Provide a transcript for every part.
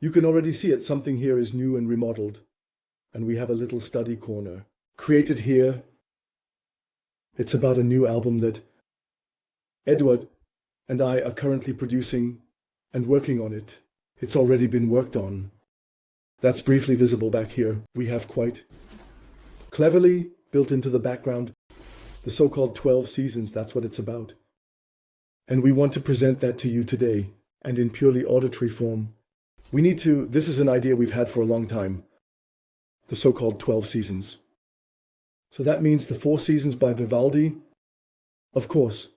You can already see it. Something here is new and remodeled. And we have a little study corner. Created here. It's about a new album that Edward and I are currently producing and working on it. It's already been worked on. That's briefly visible back here. We have quite cleverly built into the background the so-called 12 seasons. That's what it's about. And we want to present that to you today, and in purely auditory form. This is an idea we've had for a long time, the so-called 12 seasons. So that means the 4 seasons by Vivaldi, of course,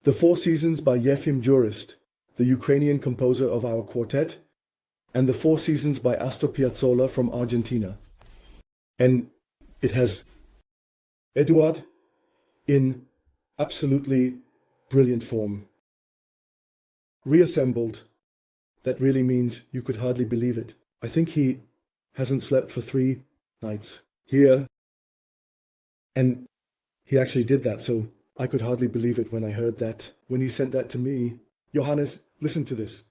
the 4 seasons by Yefim Jurist, the Ukrainian composer of our quartet, and the 4 seasons by Astor Piazzolla from Argentina. And it has Eduard in absolutely brilliant form. Reassembled. That really means you could hardly believe it. I think he hasn't slept for 3 nights here. And he actually did that, so I could hardly believe it when I heard that. When he sent that to me, Johannes, listen to this.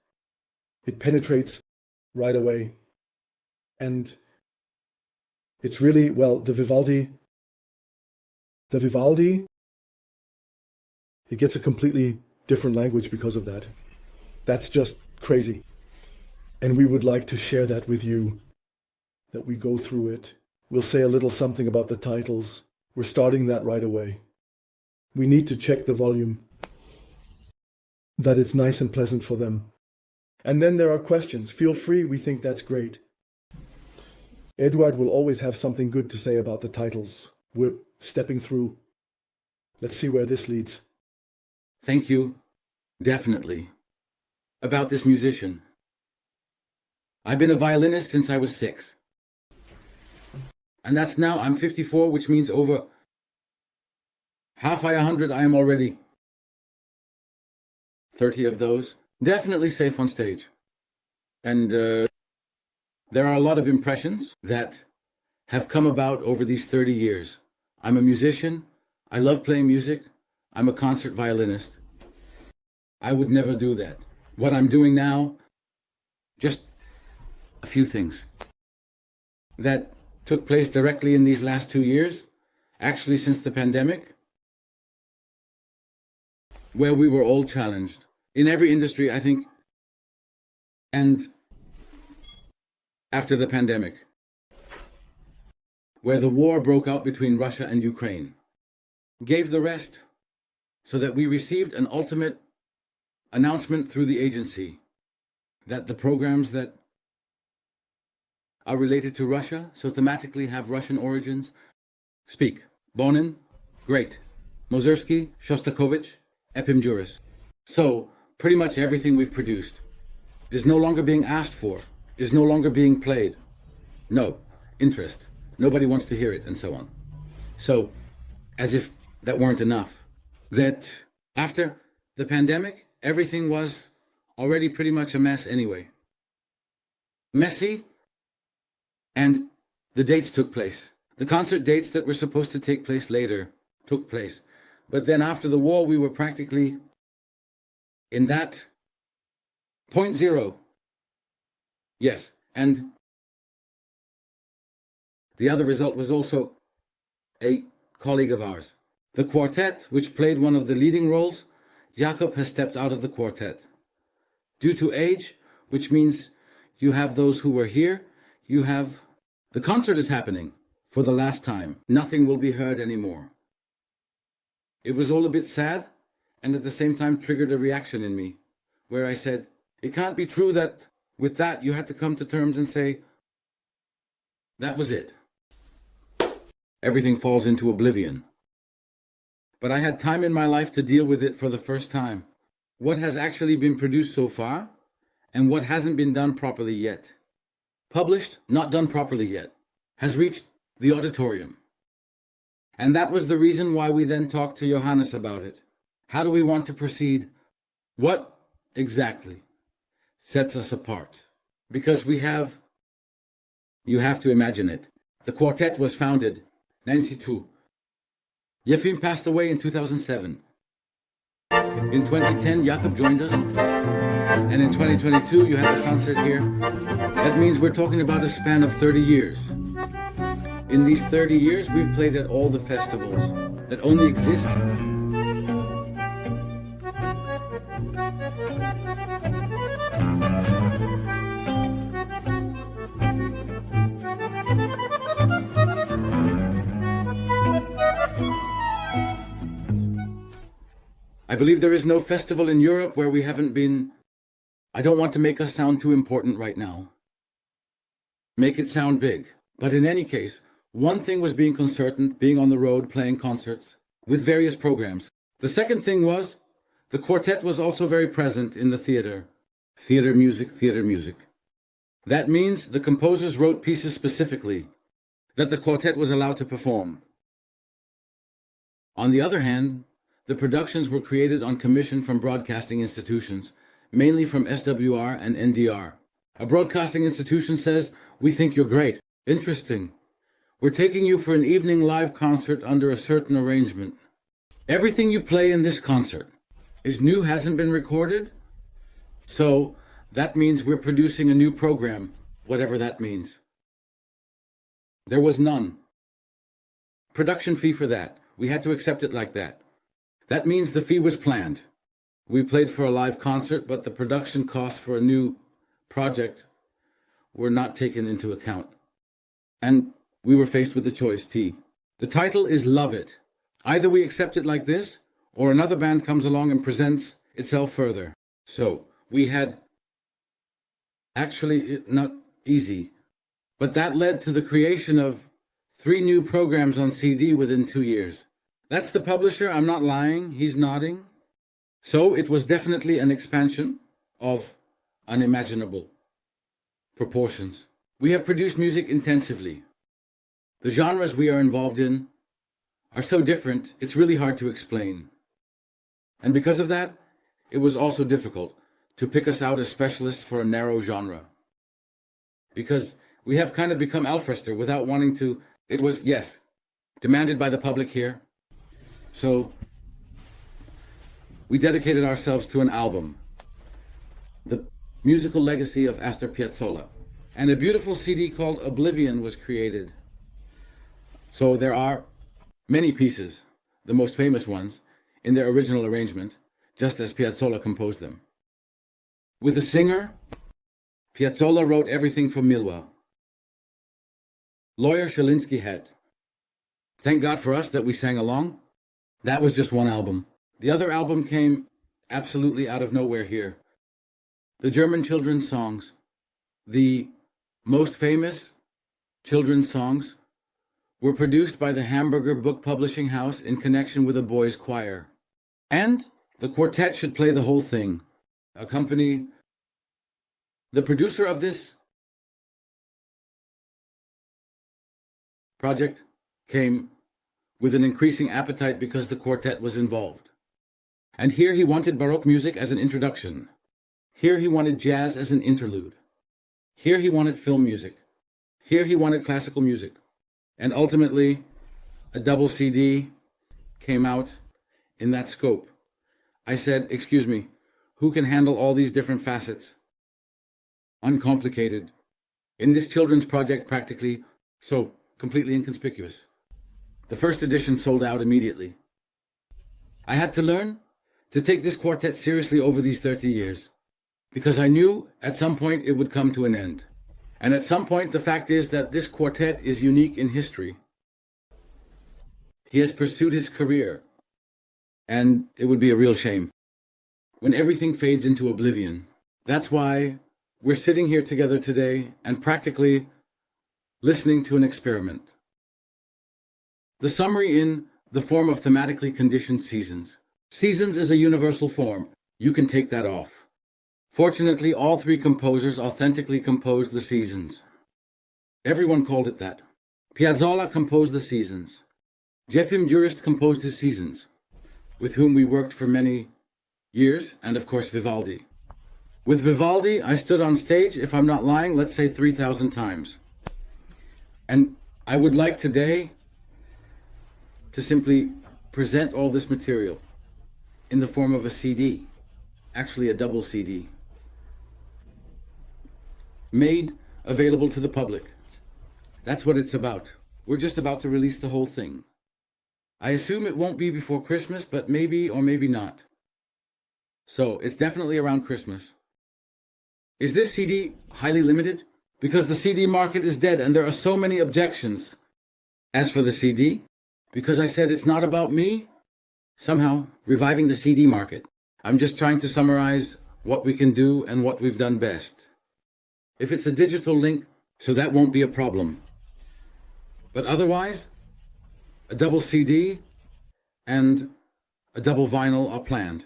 It penetrates right away. And it's really, well, the Vivaldi, it gets a completely different language because of that. That's just crazy. And we would like to share that with you, that we go through it. We'll say a little something about the titles. We're starting that right away. We need to check the volume, that it's nice and pleasant for them. And then there are questions. Feel free, we think that's great. Eduard will always have something good to say about the titles. We're stepping through. Let's see where this leads. Thank you. Definitely. About this musician. I've been a violinist since I was 6. And that's now, I'm 54, which means over half by 100, I am already 30 of those. Definitely safe on stage. And there are a lot of impressions that have come about over these 30 years. I'm a musician. I love playing music. I'm a concert violinist. I would never do that. What I'm doing now, just a few things that took place directly in these last 2 years, actually since the pandemic, where we were all challenged. In every industry, I think, and after the pandemic, where the war broke out between Russia and Ukraine, gave the rest so that we received an ultimate announcement through the agency that the programs that are related to Russia, so thematically have Russian origins, speak. Bonin, great. Mozersky, Shostakovich, Epim Juris. So, pretty much everything we've produced is no longer being asked for, is no longer being played. No interest. Nobody wants to hear it, and so on. So, as if that weren't enough, that after the pandemic, everything was already pretty much a mess anyway. Messy, and the dates took place. The concert dates that were supposed to take place later took place. But then after the war, we were practically in that point zero. Yes, and the other result was also a colleague of ours. The quartet, which played one of the leading roles, Jakob has stepped out of the quartet. Due to age, which means you have those who were here, you have... The concert is happening for the last time. Nothing will be heard anymore. It was all a bit sad, and at the same time triggered a reaction in me, where I said, it can't be true that with that you had to come to terms and say, that was it. Everything falls into oblivion. But I had time in my life to deal with it for the first time. What has actually been produced so far, and what hasn't been done properly yet. Published, not done properly yet, has reached the auditorium. And that was the reason why we then talked to Johannes about it. How do we want to proceed? What exactly sets us apart? Because you have to imagine it. The quartet was founded 92. Yefim passed away in 2007. In 2010, Jakob joined us. And in 2022, you have a concert here. That means we're talking about a span of 30 years. In these 30 years, we've played at all the festivals that only exist. I believe there is no festival in Europe where we haven't been. I don't want to make us sound too important right now. Make it sound big. But in any case, one thing was being concerted, being on the road, playing concerts with various programs. The second thing was the quartet was also very present in the theater. Theater music, theater music. That means the composers wrote pieces specifically that the quartet was allowed to perform. On the other hand, the productions were created on commission from broadcasting institutions, mainly from SWR and NDR. A broadcasting institution says, "We think you're great. Interesting. We're taking you for an evening live concert under a certain arrangement. Everything you play in this concert is new, hasn't been recorded. So that means we're producing a new program, whatever that means." There was none. Production fee for that. We had to accept it like that. That means the fee was planned. We played for a live concert, but the production costs for a new project were not taken into account. And we were faced with the choice, T. The title is Love It. Either we accept it like this, or another band comes along and presents itself further. So we had actually not easy, but that led to the creation of 3 new programs on CD within 2 years. That's the publisher, I'm not lying, he's nodding. So it was definitely an expansion of unimaginable proportions. We have produced music intensively. The genres we are involved in are so different, it's really hard to explain. And because of that, it was also difficult to pick us out as specialists for a narrow genre. Because we have kind of become Alfrester without wanting to. It was, yes, demanded by the public here. So we dedicated ourselves to an album, The Musical Legacy of Astor Piazzolla. And a beautiful CD called Oblivion was created. So there are many pieces, the most famous ones, in their original arrangement, just as Piazzolla composed them. With a singer, Piazzolla wrote everything for Milwa. Lawyer Shalinsky had. Thank God for us that we sang along. That was just one album. The other album came absolutely out of nowhere here. The German children's songs, the most famous children's songs, were produced by the Hamburger Book Publishing House in connection with a boys' choir. And the quartet should play the whole thing. Accompany the producer of this project came with an increasing appetite because the quartet was involved. And here he wanted Baroque music as an introduction. Here he wanted jazz as an interlude. Here he wanted film music. Here he wanted classical music. And ultimately, a double CD came out in that scope. I said, excuse me, who can handle all these different facets? Uncomplicated. In this children's project, practically so completely inconspicuous. The first edition sold out immediately. I had to learn to take this quartet seriously over these 30 years, because I knew at some point it would come to an end. And at some point, the fact is that this quartet is unique in history. He has pursued his career, and it would be a real shame when everything fades into oblivion. That's why we're sitting here together today and practically listening to an experiment. The summary in the form of thematically conditioned seasons. Seasons is a universal form. You can take that off. Fortunately, all 3 composers authentically composed the seasons. Everyone called it that. Piazzolla composed the seasons. Jefim Jurist composed his seasons, with whom we worked for many years, and of course Vivaldi. With Vivaldi, I stood on stage, if I'm not lying, let's say 3,000 times. And I would like today to simply present all this material in the form of a CD, actually a double CD. made available to the public. That's what it's about. We're just about to release the whole thing. I assume it won't be before Christmas, but maybe or maybe not. So it's definitely around Christmas. Is this CD highly limited? Because the CD market is dead and there are so many objections. As for the CD, because I said it's not about me, somehow reviving the CD market. I'm just trying to summarize what we can do and what we've done best. If it's a digital link, so that won't be a problem. But otherwise, a double CD and a double vinyl are planned.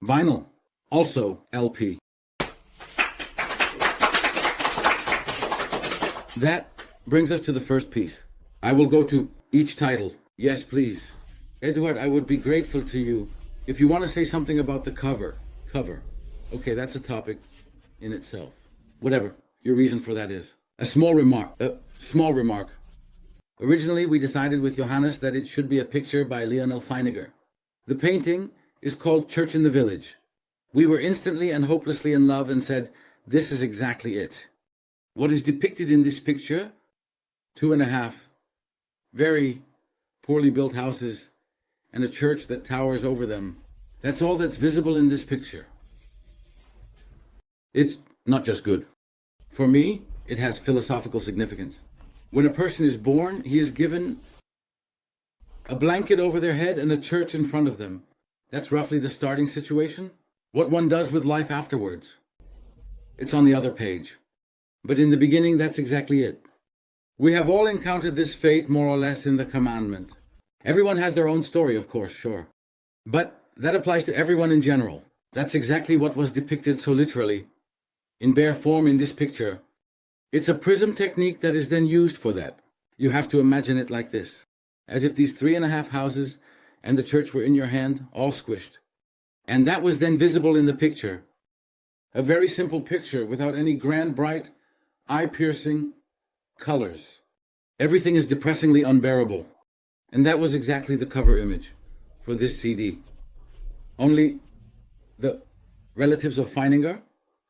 Vinyl, also LP. That brings us to the first piece. I will go to each title. Yes, please. Edward, I would be grateful to you if you want to say something about the cover. Cover. Okay, that's a topic in itself. Whatever your reason for that is. A small remark. Originally, we decided with Johannes that it should be a picture by Lionel Feiniger. The painting is called Church in the Village. We were instantly and hopelessly in love and said, this is exactly it. What is depicted in this picture, 2.5 very poorly built houses and a church that towers over them, that's all that's visible in this picture. It's not just good. For me, it has philosophical significance. When a person is born, he is given a blanket over their head and a church in front of them. That's roughly the starting situation. What one does with life afterwards. It's on the other page. But in the beginning, that's exactly it. We have all encountered this fate more or less in the commandment. Everyone has their own story, of course, sure. But that applies to everyone in general. That's exactly what was depicted so literally, in bare form in this picture. It's a prism technique that is then used for that. You have to imagine it like this, as if these 3.5 houses and the church were in your hand, all squished. And that was then visible in the picture. A very simple picture without any grand, bright, eye-piercing colors. Everything is depressingly unbearable. And that was exactly the cover image for this CD. Only the relatives of Feininger,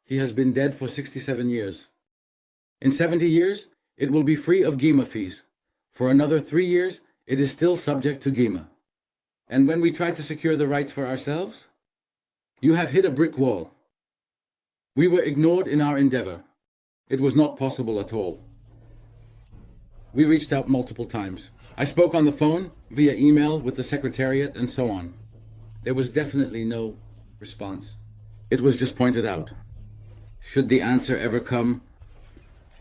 he has been dead for 67 years. In 70 years, it will be free of GEMA fees. For another 3 years, it is still subject to GEMA. And when we try to secure the rights for ourselves, you have hit a brick wall. We were ignored in our endeavor. It was not possible at all. We reached out multiple times. I spoke on the phone, via email, with the secretariat, and so on. There was definitely no response. It was just pointed out. Should the answer ever come,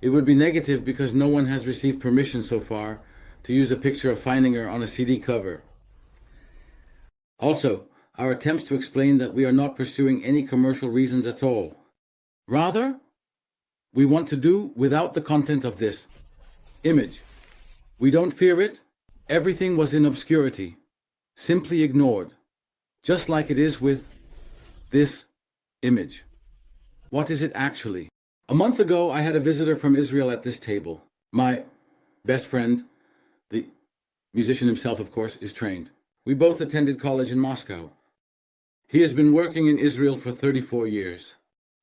it would be negative because no one has received permission so far to use a picture of Feininger on a CD cover. Also, our attempts to explain that we are not pursuing any commercial reasons at all. Rather, we want to do without the content of this image. We don't fear it. Everything was in obscurity, simply ignored, just like it is with this image. What is it actually? A month ago, I had a visitor from Israel at this table. My best friend, the musician himself, of course, is trained. We both attended college in Moscow. He has been working in Israel for 34 years.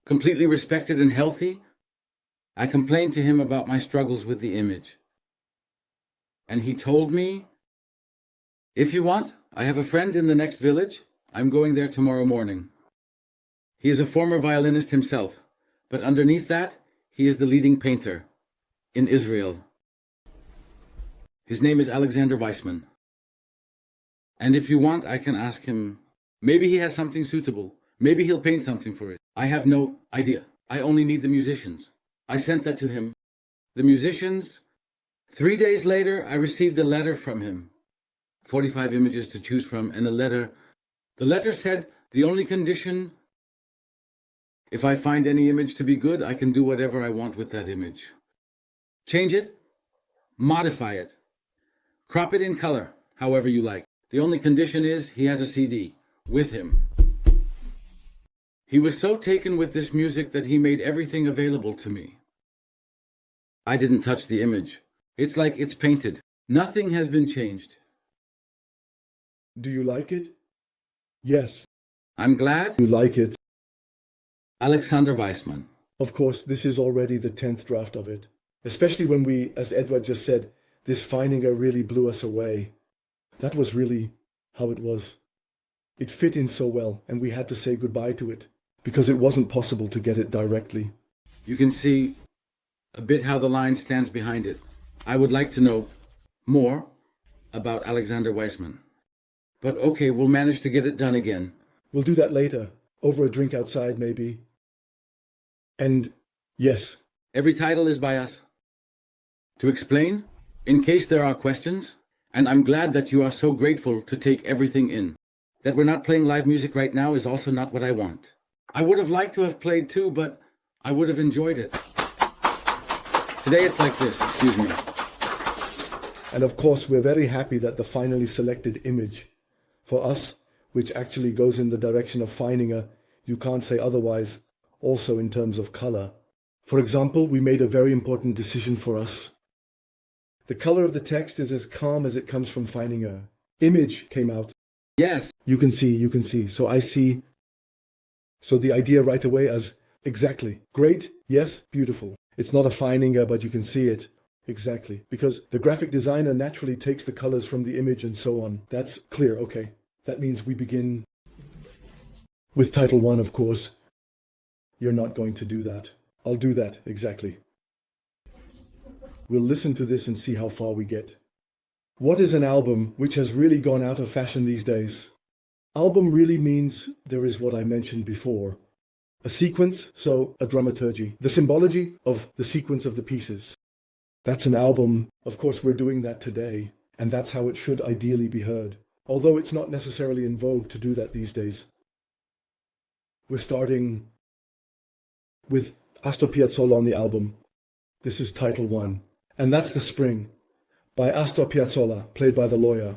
Completely respected and healthy, I complained to him about my struggles with the image. And he told me, if you want, I have a friend in the next village. I'm going there tomorrow morning. He is a former violinist himself, but underneath that, he is the leading painter in Israel. His name is Alexander Weissman. And if you want, I can ask him, maybe he has something suitable. Maybe he'll paint something for it. I have no idea. I only need the musicians. I sent that to him. The musicians. 3 days later, I received a letter from him. 45 images to choose from and a letter. The letter said, the only condition, if I find any image to be good, I can do whatever I want with that image. Change it, modify it, crop it in color, however you like. The only condition is he has a CD with him. He was so taken with this music that he made everything available to me. I didn't touch the image. It's like it's painted. Nothing has been changed. Do you like it? Yes. I'm glad you like it. Alexander Weissman. Of course, this is already the 10th draft of it. Especially when we, as Edward just said, this Feininger really blew us away. That was really how it was. It fit in so well, and we had to say goodbye to it, because it wasn't possible to get it directly. You can see a bit how the line stands behind it. I would like to know more about Alexander Weissman. But okay, we'll manage to get it done again. We'll do that later, over a drink outside maybe. And yes. Every title is by us. To explain, in case there are questions, and I'm glad that you are so grateful to take everything in. That we're not playing live music right now is also not what I want. I would have liked to have played too, but I would have enjoyed it. Today it's like this, excuse me. And of course, we're very happy that the finally selected image, for us, which actually goes in the direction of Feininger, you can't say otherwise, also in terms of color. For example, we made a very important decision for us. The color of the text is as calm as it comes from Feininger. Image came out. Yes. You can see. So I see. So the idea right away as exactly. Great, yes, beautiful. It's not a Feininger, but you can see it. Exactly. Because the graphic designer naturally takes the colors from the image and so on. That's clear, okay. That means we begin with title 1, of course. You're not going to do that. I'll do that, exactly. We'll listen to this and see how far we get. What is an album which has really gone out of fashion these days? Album really means there is what I mentioned before. A sequence, so a dramaturgy. The symbology of the sequence of the pieces. That's an album. Of course, we're doing that today, and that's how it should ideally be heard. Although it's not necessarily in vogue to do that these days. We're starting with Astor Piazzolla on the album. This is title 1. And that's The Spring, by Astor Piazzolla, played by the lawyer.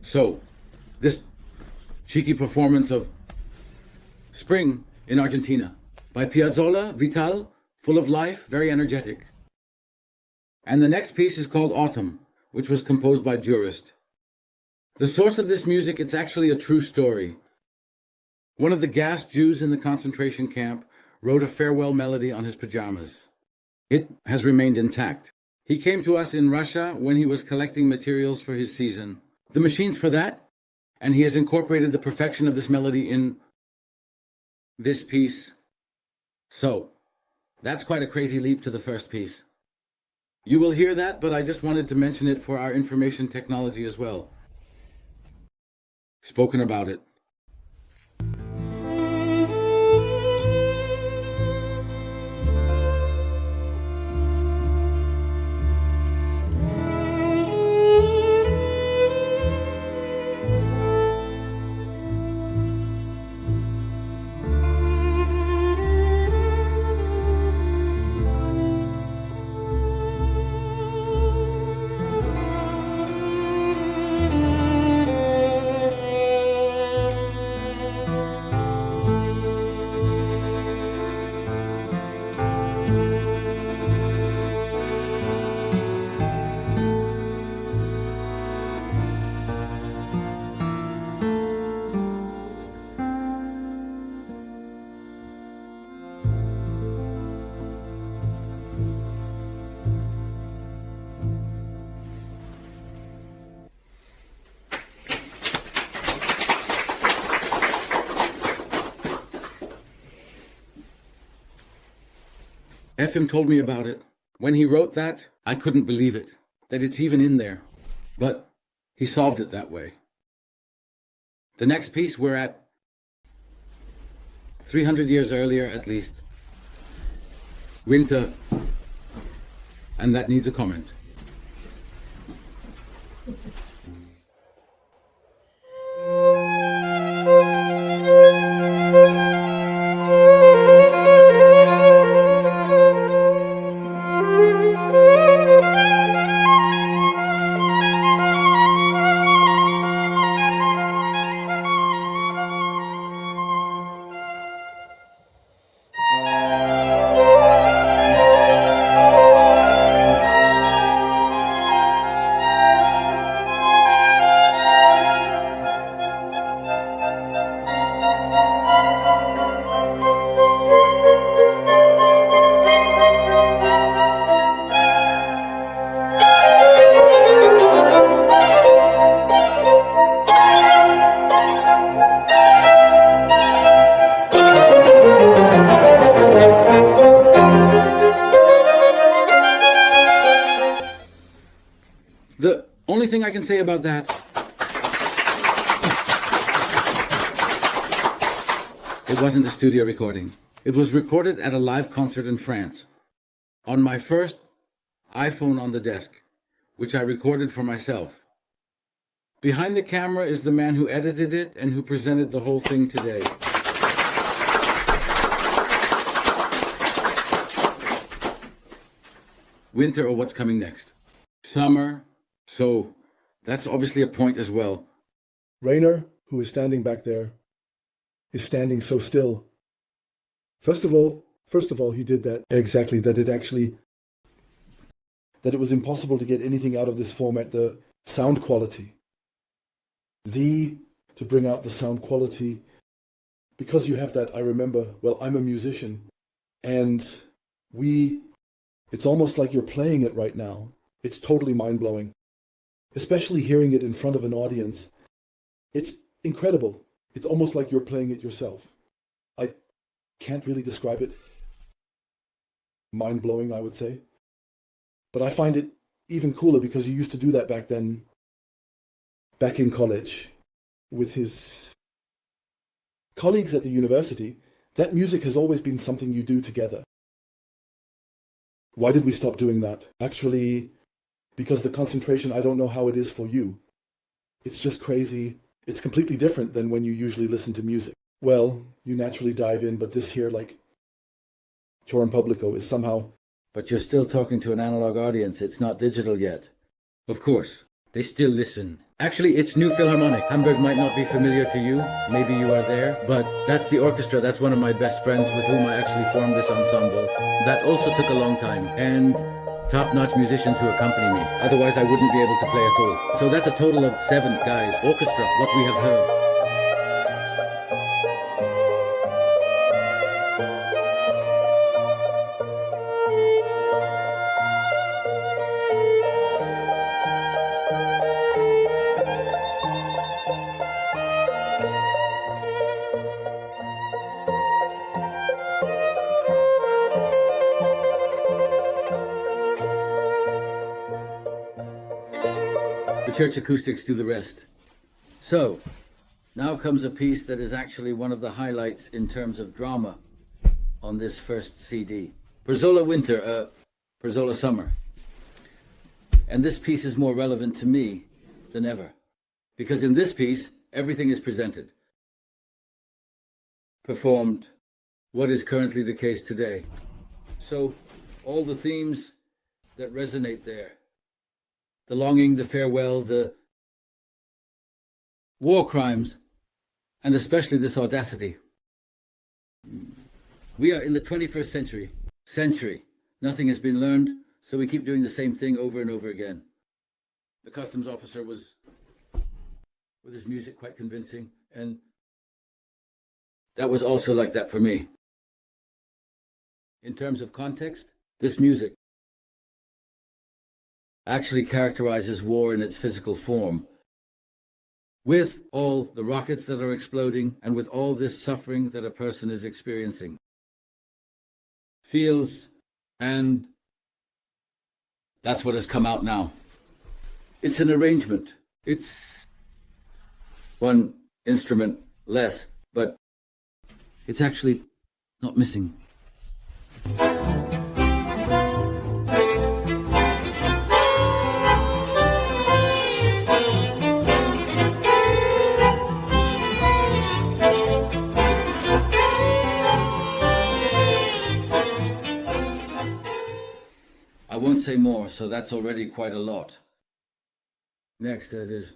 So, this cheeky performance of Spring in Argentina by Piazzolla, vital, full of life, very energetic. And the next piece is called Autumn, which was composed by Jurist. The source of this music, it's actually a true story. One of the gassed Jews in the concentration camp wrote a farewell melody on his pajamas. It has remained intact. He came to us in Russia when he was collecting materials for his season. The machines for that, and he has incorporated the perfection of this melody in this piece. So, that's quite a crazy leap to the first piece. You will hear that, but I just wanted to mention it for our information technology as well. Spoken about it. Efim told me about it. When he wrote that, I couldn't believe it, that it's even in there. But he solved it that way. The next piece we're at 300 years earlier at least. Winter, and that needs a comment. The only thing I can say about that, it wasn't a studio recording. It was recorded at a live concert in France on my first iPhone on the desk, which I recorded for myself. Behind the camera is the man who edited it and who presented the whole thing today. Winter or what's coming next? Summer. So that's obviously a point as well. Rainer, who is standing back there, is standing so still. First of all, he did that exactly, that it was impossible to get anything out of this format, the sound quality. To bring out the sound quality, because you have that, I remember, well, I'm a musician, and it's almost like you're playing it right now. It's totally mind-blowing. Especially hearing it in front of an audience. It's incredible. It's almost like you're playing it yourself. I can't really describe it. Mind-blowing, I would say. But I find it even cooler because you used to do that back then, back in college, with his colleagues at the university. That music has always been something you do together. Why did we stop doing that? Actually, because the concentration, I don't know how it is for you. It's just crazy. It's completely different than when you usually listen to music. Well, you naturally dive in, but this here, like Chorum Publico, is somehow... But you're still talking to an analog audience. It's not digital yet. Of course, they still listen. Actually, it's New Philharmonic. Hamburg might not be familiar to you. Maybe you are there. But that's the orchestra. That's one of my best friends with whom I actually formed this ensemble. That also took a long time. And top-notch musicians who accompany me. Otherwise, I wouldn't be able to play at all. So that's a total of 7 guys. Orchestra, what we have heard. The church acoustics do the rest. So, now comes a piece that is actually one of the highlights in terms of drama on this first CD. Perzola Winter, Perzola Summer. And this piece is more relevant to me than ever. Because in this piece, everything is presented. Performed, what is currently the case today. So, all the themes that resonate there. The longing, the farewell, the war crimes, and especially this audacity. We are in the 21st century. Nothing has been learned, so we keep doing the same thing over and over again. The customs officer was, with his music, quite convincing, and that was also like that for me. In terms of context, this music actually characterizes war in its physical form. With all the rockets that are exploding and with all this suffering that a person is experiencing. Feels And that's what has come out now. It's an arrangement. It's one instrument less, but it's actually not missing. I won't say more, so that's already quite a lot. Next, that is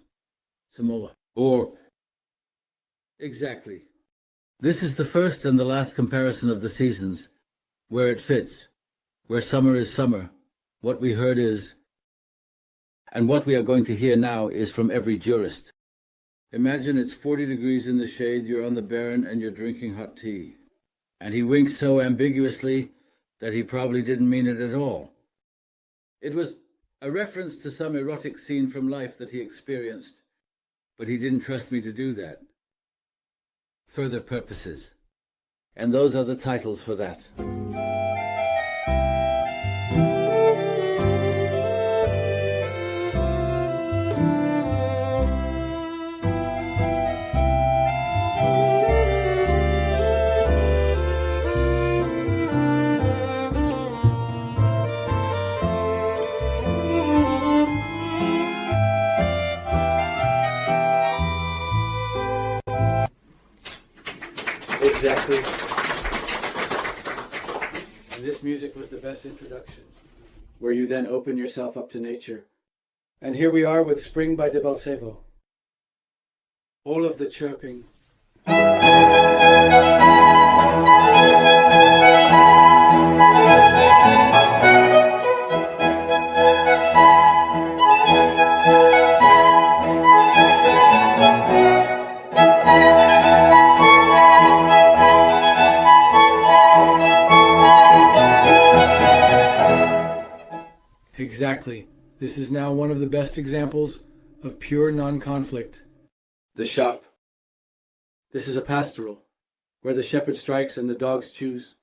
some more. Or, exactly. This is the first and the last comparison of the seasons, where it fits, where summer is summer. What we heard is, and what we are going to hear now is from every jurist. Imagine it's 40 degrees in the shade, you're on the Baron and you're drinking hot tea. And he winks so ambiguously that he probably didn't mean it at all. It was a reference to some erotic scene from life that he experienced, but he didn't trust me to do that. Further purposes. And those are the titles for that. Exactly. And this music was the best introduction, where you then open yourself up to nature. And here we are with Spring by de Balsevo. All of the chirping. Exactly. This is now one of the best examples of pure non-conflict. The shop. This is a pastoral, where the shepherd strikes and the dogs choose.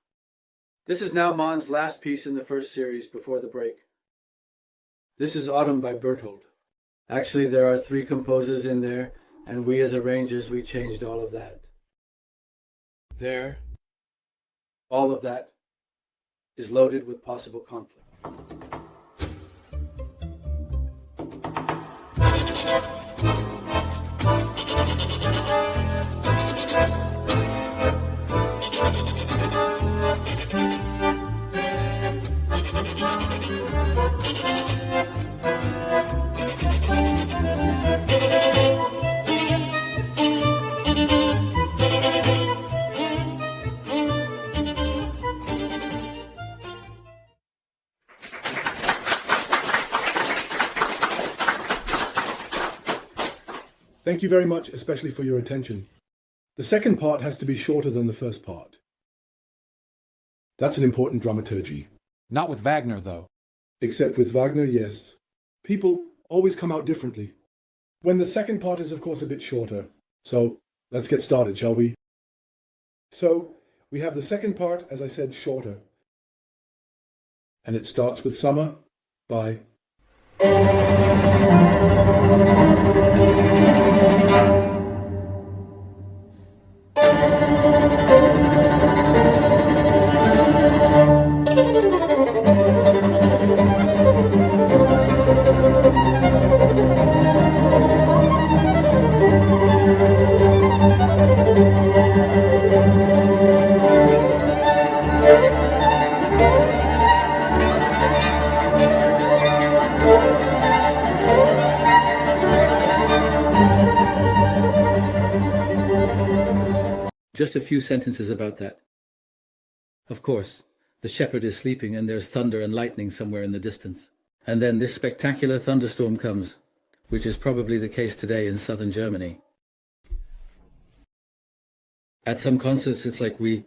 This is now Mann's last piece in the first series before the break. This is Autumn by Berthold. Actually, there are 3 composers in there, and we as arrangers, we changed all of that. There, all of that is loaded with possible conflict. Thank you very much, especially for your attention. The second part has to be shorter than the first part. That's an important dramaturgy. Not with Wagner, though. Except with Wagner, yes. People always come out differently. When the second part is, of course, a bit shorter. So, let's get started, shall we? So, we have the second part, as I said, shorter. And it starts with Summer by... Just a few sentences about that. Of course, the shepherd is sleeping and there's thunder and lightning somewhere in the distance. And then this spectacular thunderstorm comes, which is probably the case today in southern Germany. At some concerts, it's like we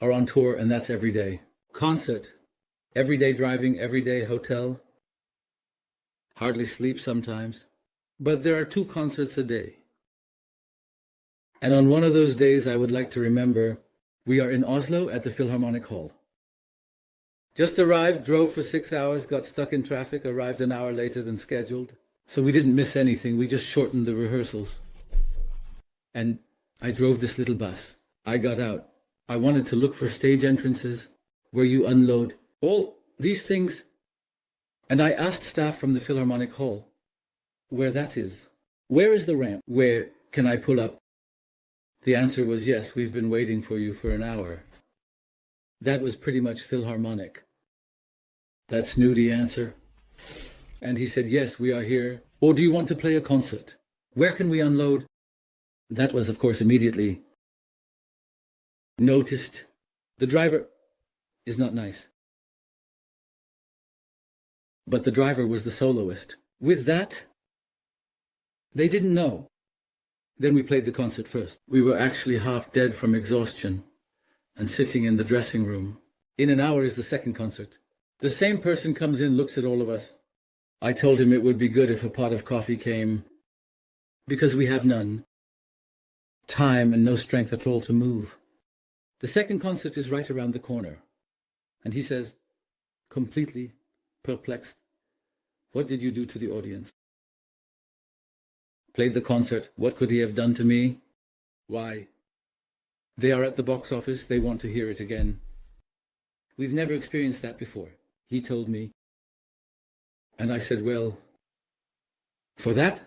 are on tour, and that's every day. Concert, everyday driving, everyday hotel, hardly sleep sometimes. But there are 2 concerts a day. And on one of those days, I would like to remember We are in Oslo at the Philharmonic Hall. Just arrived, drove for 6 hours, got stuck in traffic, arrived an hour later than scheduled. So we didn't miss anything, we just shortened the rehearsals. And I drove this little bus. I got out. I wanted to look for stage entrances, where you unload, all these things. And I asked staff from the Philharmonic Hall where that is. Where is the ramp? Where can I pull up? The answer was, yes, we've been waiting for you for an hour. That was pretty much Philharmonic. That snooty answer. And he said, yes, we are here. Or do you want to play a concert? Where can we unload? That was, of course, immediately noticed. The driver is not nice. But the driver was the soloist. With that, they didn't know. Then we played the concert first. We were actually half dead from exhaustion and sitting in the dressing room. In an hour is the second concert. The same person comes in, looks at all of us. I told him it would be good if a pot of coffee came, because we have none. Time and no strength at all to move. The second concert is right around the corner. And he says, completely perplexed, what did you do to the audience? Played the concert. What could he have done to me? Why? They are at the box office. They want to hear it again. We've never experienced that before, he told me. And I said, well, for that?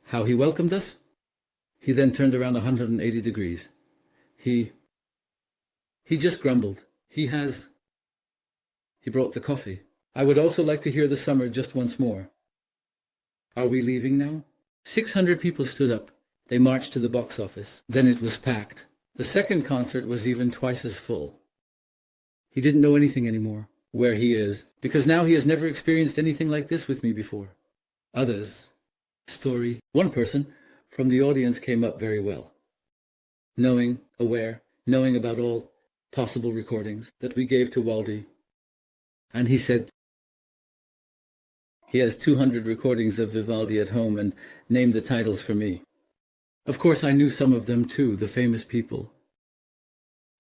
How he welcomed us? He then turned around 180 degrees. He just grumbled. He brought the coffee. I would also like to hear the summer just once more. Are we leaving now? 600 people stood up. They marched to the box office. Then it was packed. The second concert was even twice as full. He didn't know anything anymore, where he is, because now he has never experienced anything like this with me before. Others, story. One person from the audience came up very well, aware, knowing about all possible recordings that we gave to Waldy. And he said, he has 200 recordings of Vivaldi at home and named the titles for me. Of course, I knew some of them too, the famous people.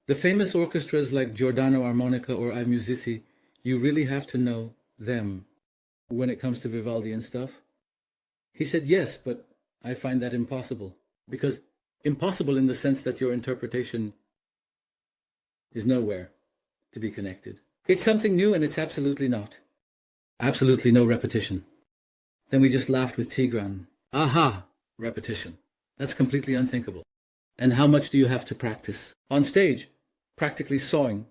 The famous orchestras like Giordano Armonica or I Musici, you really have to know them when it comes to Vivaldi and stuff. He said, yes, but I find that impossible. Because impossible in the sense that your interpretation is nowhere to be connected. It's something new and it's absolutely not. Absolutely no repetition. Then we just laughed with Tigran. Aha, repetition. That's completely unthinkable. And how much do you have to practice? On stage, practically sawing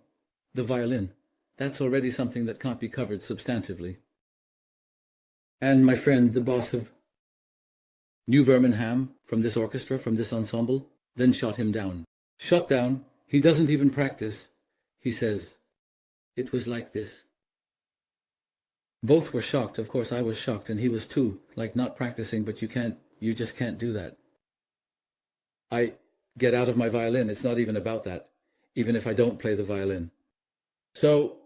the violin. That's already something that can't be covered substantively. And my friend, the boss of New Birmingham, from this orchestra, from this ensemble, then shot him down. Shot down. He doesn't even practice. He says, it was like this. Both were shocked. Of course, I was shocked, and he was too, like not practicing, but you just can't do that. I get out of my violin. It's not even about that, even if I don't play the violin. So,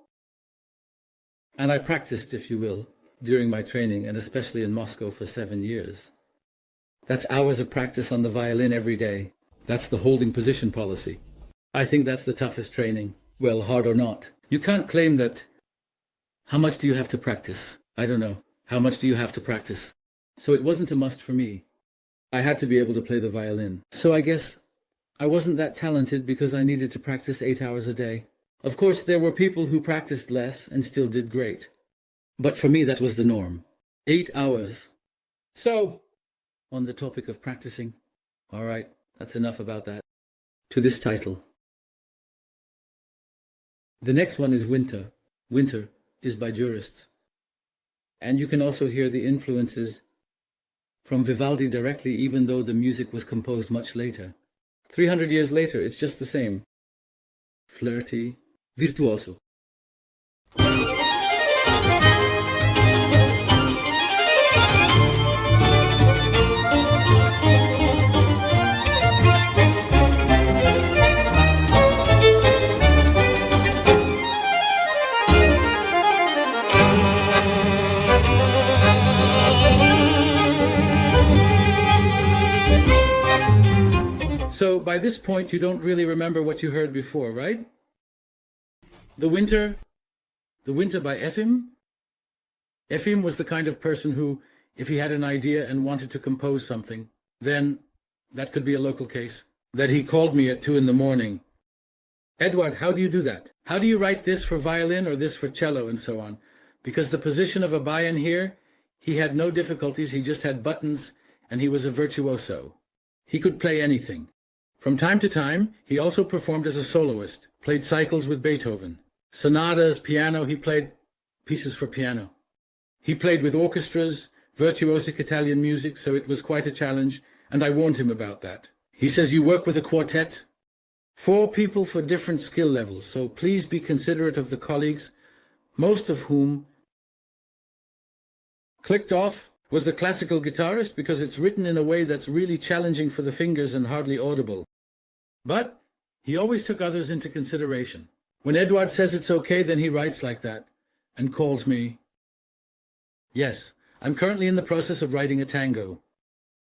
and I practiced, if you will, during my training, and especially in Moscow for 7 years. That's hours of practice on the violin every day. That's the holding position policy. I think that's the toughest training. Well, hard or not. You can't claim that. How much do you have to practice? I don't know. How much do you have to practice? So it wasn't a must for me. I had to be able to play the violin. So I guess I wasn't that talented because I needed to practice 8 hours a day. Of course, there were people who practiced less and still did great. But for me, that was the norm. 8 hours. So, on the topic of practicing, all right, that's enough about that. To this title. The next one is Winter. Winter is by jurists. And you can also hear the influences from Vivaldi directly, even though the music was composed much later. 300 years later, it's just the same. Flirty, virtuoso. So by this point, you don't really remember what you heard before, right? The Winter by Efim. Efim was the kind of person who, if he had an idea and wanted to compose something, then that could be a local case, that he called me at 2 a.m. Edward, how do you do that? How do you write this for violin or this for cello and so on? Because the position of a bayan here, he had no difficulties, he just had buttons, and he was a virtuoso. He could play anything. From time to time, he also performed as a soloist, played cycles with Beethoven. Sonatas, piano, he played pieces for piano. He played with orchestras, virtuosic Italian music, so it was quite a challenge, and I warned him about that. He says, you work with a quartet? 4 people for different skill levels, so please be considerate of the colleagues, most of whom clicked off was the classical guitarist because it's written in a way that's really challenging for the fingers and hardly audible. But he always took others into consideration. When Edward says it's okay, then he writes like that and calls me. Yes, I'm currently in the process of writing a tango.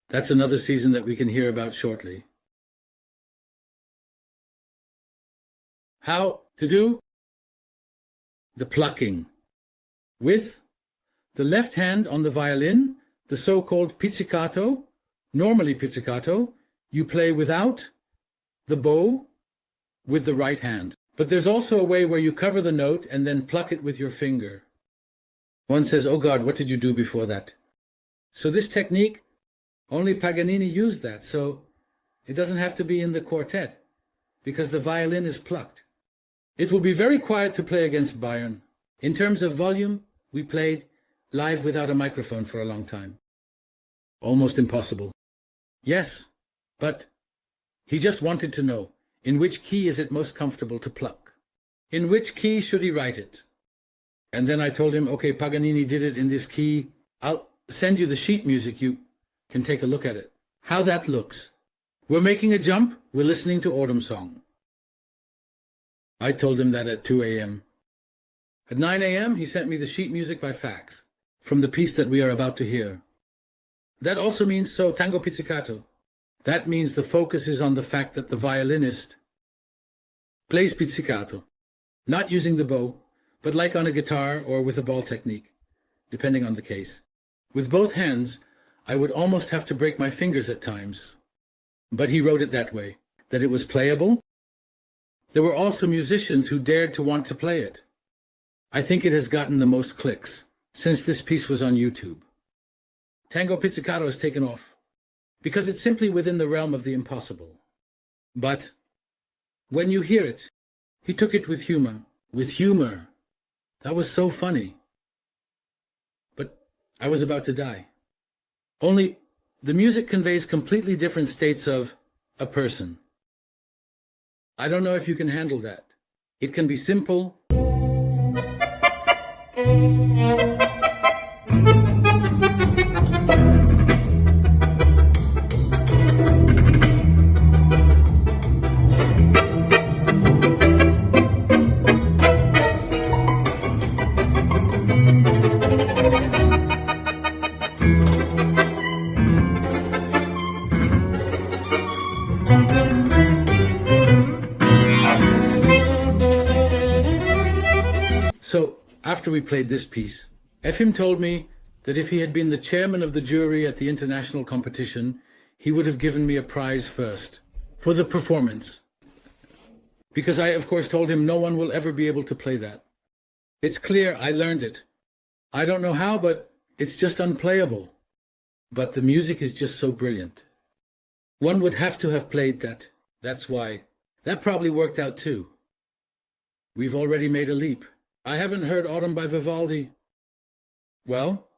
That's another season that we can hear about shortly. How to do the plucking with the left hand on the violin, the so-called pizzicato. Normally pizzicato, you play without the bow with the right hand. But there's also a way where you cover the note and then pluck it with your finger. One says, oh God, what did you do before that? So this technique, only Paganini used that, so it doesn't have to be in the quartet, because the violin is plucked. It will be very quiet to play against Bayern. In terms of volume, we played live without a microphone for a long time. Almost impossible. Yes, but he just wanted to know, in which key is it most comfortable to pluck? In which key should he write it? And then I told him, okay, Paganini did it in this key. I'll send you the sheet music. You can take a look at it. How that looks. We're making a jump. We're listening to Autumn Song. I told him that at 2 a.m. At 9 a.m., he sent me the sheet music by fax from the piece that we are about to hear. That also means, so, tango pizzicato. That means the focus is on the fact that the violinist plays pizzicato, not using the bow, but like on a guitar or with a ball technique, depending on the case. With both hands, I would almost have to break my fingers at times. But he wrote it that way, that it was playable. There were also musicians who dared to want to play it. I think it has gotten the most clicks since this piece was on YouTube. Tango Pizzicato has taken off because it's simply within the realm of the impossible. But when you hear it, he took it with humor. With humor. That was so funny. But I was about to die. Only the music conveys completely different states of a person. I don't know if you can handle that. It can be simple. So, after we played this piece, Efim told me that if he had been the chairman of the jury at the international competition, he would have given me a prize first for the performance. Because I, of course, told him no one will ever be able to play that. It's clear I learned it. I don't know how, but it's just unplayable. But the music is just so brilliant. One would have to have played that. That's why. That probably worked out too. We've already made a leap. I haven't heard Autumn by Vivaldi. Well,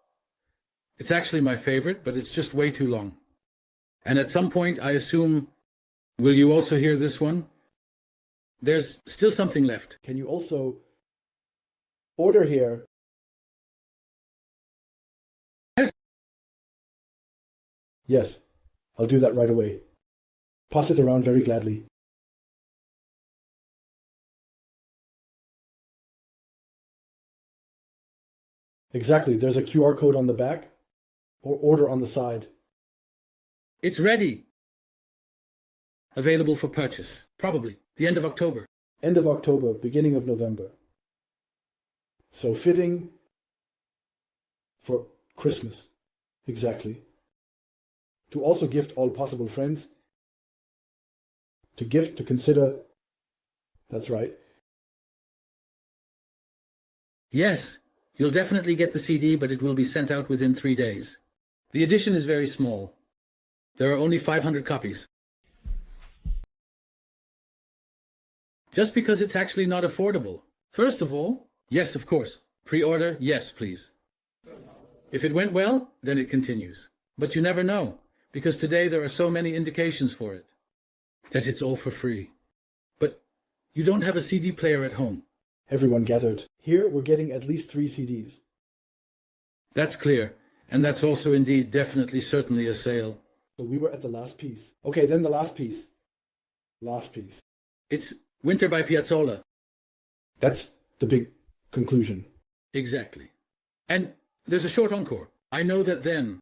it's actually my favorite, but it's just way too long. And at some point, I assume, will you also hear this one? There's still something left. Can you also order here? Yes, I'll do that right away. Pass it around very gladly. Exactly, there's a QR code on the back or order on the side. It's ready. available for purchase. Probably the end of October. End of October, beginning of November. So fitting for Christmas. Exactly. To also gift all possible friends. To gift, to consider. That's right. Yes, you'll definitely get the CD, but it will be sent out within 3 days. The edition is very small. There are only 500 copies. Just because it's actually not affordable. First of all, yes, of course. Pre-order, yes, please. If it went well, then it continues. But you never know, because today there are so many indications for it, that it's all for free. But you don't have a CD player at home. Everyone gathered. Here we're getting at least 3 CDs. That's clear. And that's also indeed definitely certainly a sale. So we were at the last piece. Okay, then the last piece. Last piece. It's Winter by Piazzolla. That's the big conclusion. Exactly. And there's a short encore. I know that then.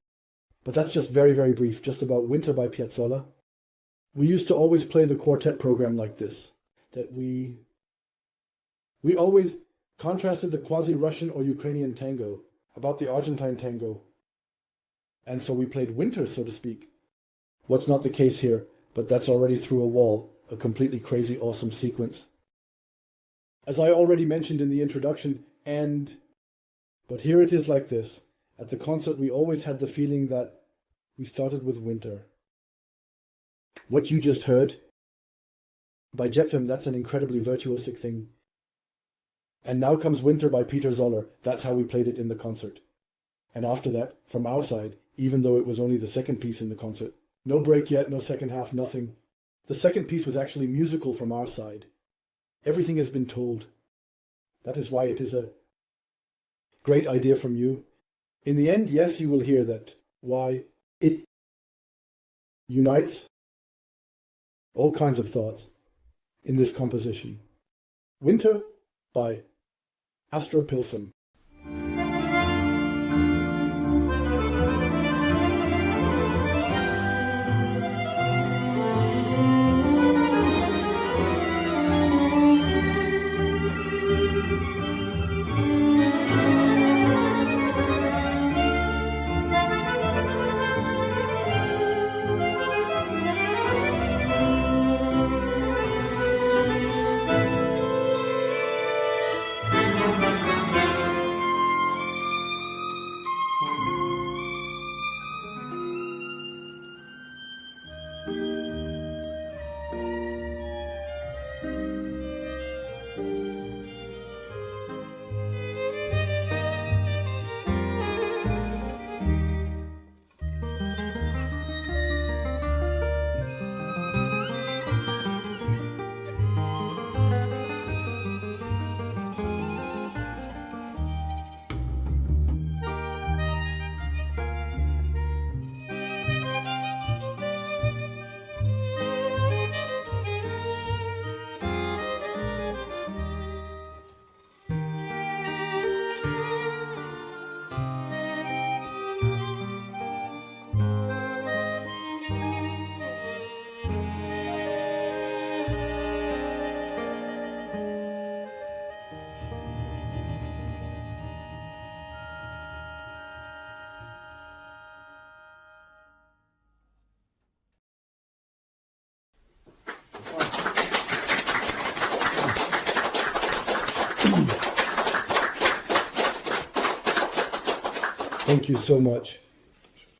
But that's just very, very brief, just about Winter by Piazzolla. We used to always play the quartet program like this. That we always contrasted the quasi-Russian or Ukrainian tango about the Argentine tango. And so we played Winter, so to speak. What's not the case here, but that's already through a wall, a completely crazy, awesome sequence. As I already mentioned in the introduction, but here it is like this. At the concert we always had the feeling that we started with Winter. What you just heard by Jepfim, that's an incredibly virtuosic thing. And now comes Winter by Peter Zoller. That's how we played it in the concert. And after that, from our side, even though it was only the second piece in the concert, no break yet, no second half, nothing. The second piece was actually musical from our side. Everything has been told. That is why it is a great idea from you. In the end, yes, you will hear that why it unites all kinds of thoughts in this composition. Winter by Astro Pilsum. Thank you so much.